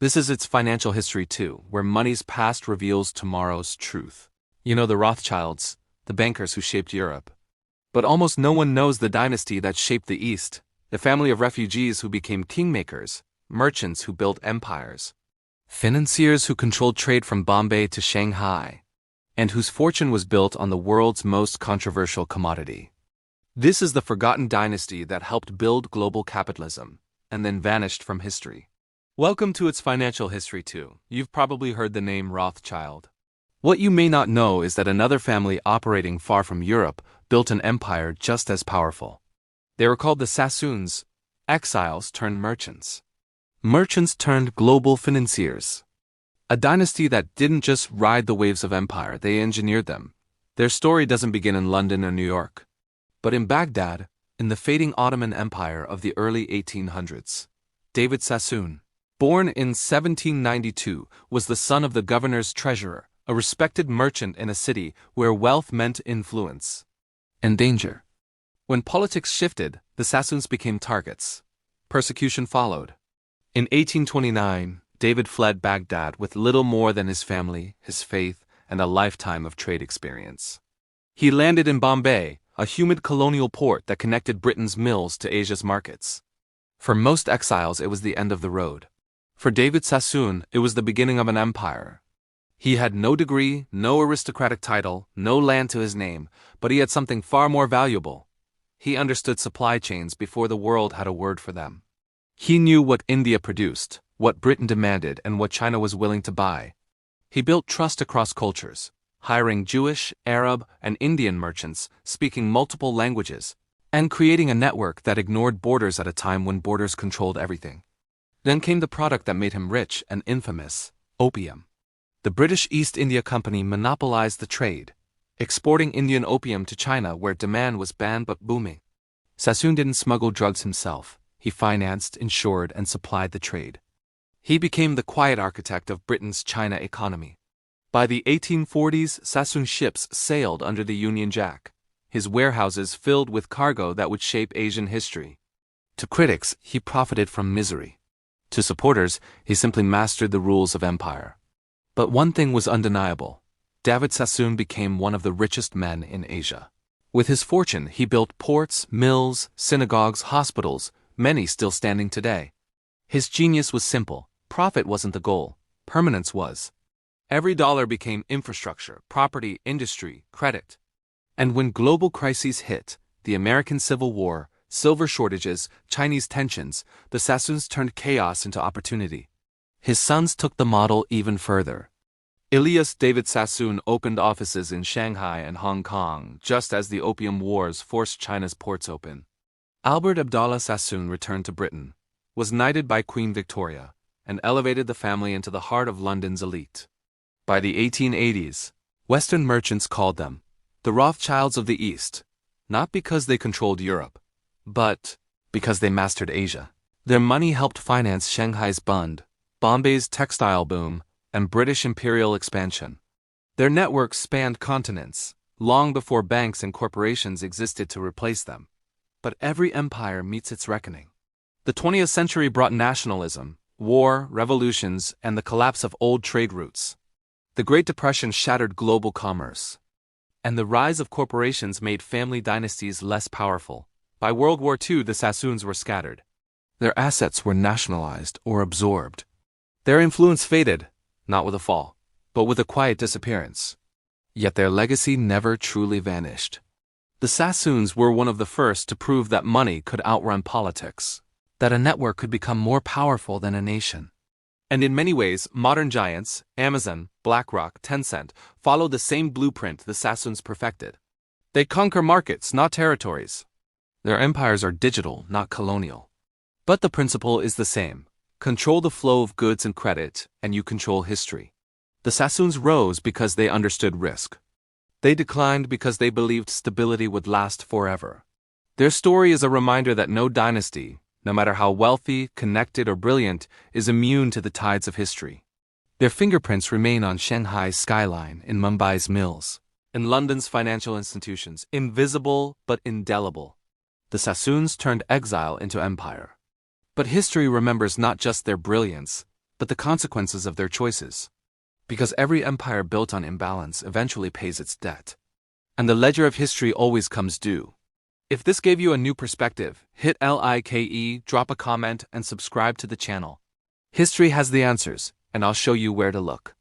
This is its financial history too, where money's past reveals tomorrow's truth. You know the Rothschilds, the bankers who shaped Europe. But almost no one knows the dynasty that shaped the East, the family of refugees who became kingmakers, merchants who built empires, financiers who controlled trade from Bombay to Shanghai, and whose fortune was built on the world's most controversial commodity. This is the forgotten dynasty that helped build global capitalism, and then vanished from history. Welcome to its financial history too. You've probably heard the name Rothschild. What you may not know is that another family operating far from Europe built an empire just as powerful. They were called the Sassoons, exiles turned merchants. Merchants turned global financiers. A dynasty that didn't just ride the waves of empire, they engineered them. Their story doesn't begin in London or New York, but in Baghdad, in the fading Ottoman Empire of the early 1800s. David Sassoon, born in 1792, was the son of the governor's treasurer, a respected merchant in a city where wealth meant influence and danger. When politics shifted, the Sassoons became targets. Persecution followed. In 1829, David fled Baghdad with little more than his family, his faith, and a lifetime of trade experience. He landed in Bombay, a humid colonial port that connected Britain's mills to Asia's markets. For most exiles, it was the end of the road. For David Sassoon, it was the beginning of an empire. He had no degree, no aristocratic title, no land to his name, but he had something far more valuable. He understood supply chains before the world had a word for them. He knew what India produced, what Britain demanded, and what China was willing to buy. He built trust across cultures, hiring Jewish, Arab, and Indian merchants speaking multiple languages, and creating a network that ignored borders at a time when borders controlled everything. Then came the product that made him rich and infamous, opium. The British East India Company monopolized the trade, exporting Indian opium to China where demand was banned but booming. Sassoon didn't smuggle drugs himself. He financed, insured, and supplied the trade. He became the quiet architect of Britain's China economy. By the 1840s, Sassoon ships sailed under the Union Jack, his warehouses filled with cargo that would shape Asian history. To critics, he profited from misery. To supporters, he simply mastered the rules of empire. But one thing was undeniable. David Sassoon became one of the richest men in Asia. With his fortune, he built ports, mills, synagogues, hospitals, many still standing today. His genius was simple. Profit wasn't the goal. Permanence was. Every dollar became infrastructure, property, industry, credit. And when global crises hit, the American Civil War, silver shortages, Chinese tensions, the Sassoons turned chaos into opportunity. His sons took the model even further. Elias David Sassoon opened offices in Shanghai and Hong Kong just as the Opium Wars forced China's ports open. Albert Abdallah Sassoon returned to Britain, was knighted by Queen Victoria, and elevated the family into the heart of London's elite. By the 1880s, Western merchants called them the Rothschilds of the East, not because they controlled Europe, but because they mastered Asia. Their money helped finance Shanghai's Bund, Bombay's textile boom, and British imperial expansion. Their networks spanned continents, long before banks and corporations existed to replace them. But every empire meets its reckoning. The 20th century brought nationalism, war, revolutions, and the collapse of old trade routes. The Great Depression shattered global commerce. And the rise of corporations made family dynasties less powerful. By World War II, the Sassoons were scattered. Their assets were nationalized or absorbed. Their influence faded, not with a fall, but with a quiet disappearance. Yet their legacy never truly vanished. The Sassoons were one of the first to prove that money could outrun politics, that a network could become more powerful than a nation. And in many ways, modern giants, Amazon, BlackRock, Tencent, followed the same blueprint the Sassoons perfected. They conquer markets, not territories. Their empires are digital, not colonial. But the principle is the same. Control the flow of goods and credit, and you control history. The Sassoons rose because they understood risk. They declined because they believed stability would last forever. Their story is a reminder that no dynasty, no matter how wealthy, connected, or brilliant, is immune to the tides of history. Their fingerprints remain on Shanghai's skyline, in Mumbai's mills, in London's financial institutions, invisible but indelible. The Sassoons turned exile into empire. But history remembers not just their brilliance, but the consequences of their choices. Because every empire built on imbalance eventually pays its debt. And the ledger of history always comes due. If this gave you a new perspective, hit like, drop a comment, and subscribe to the channel. History has the answers, and I'll show you where to look.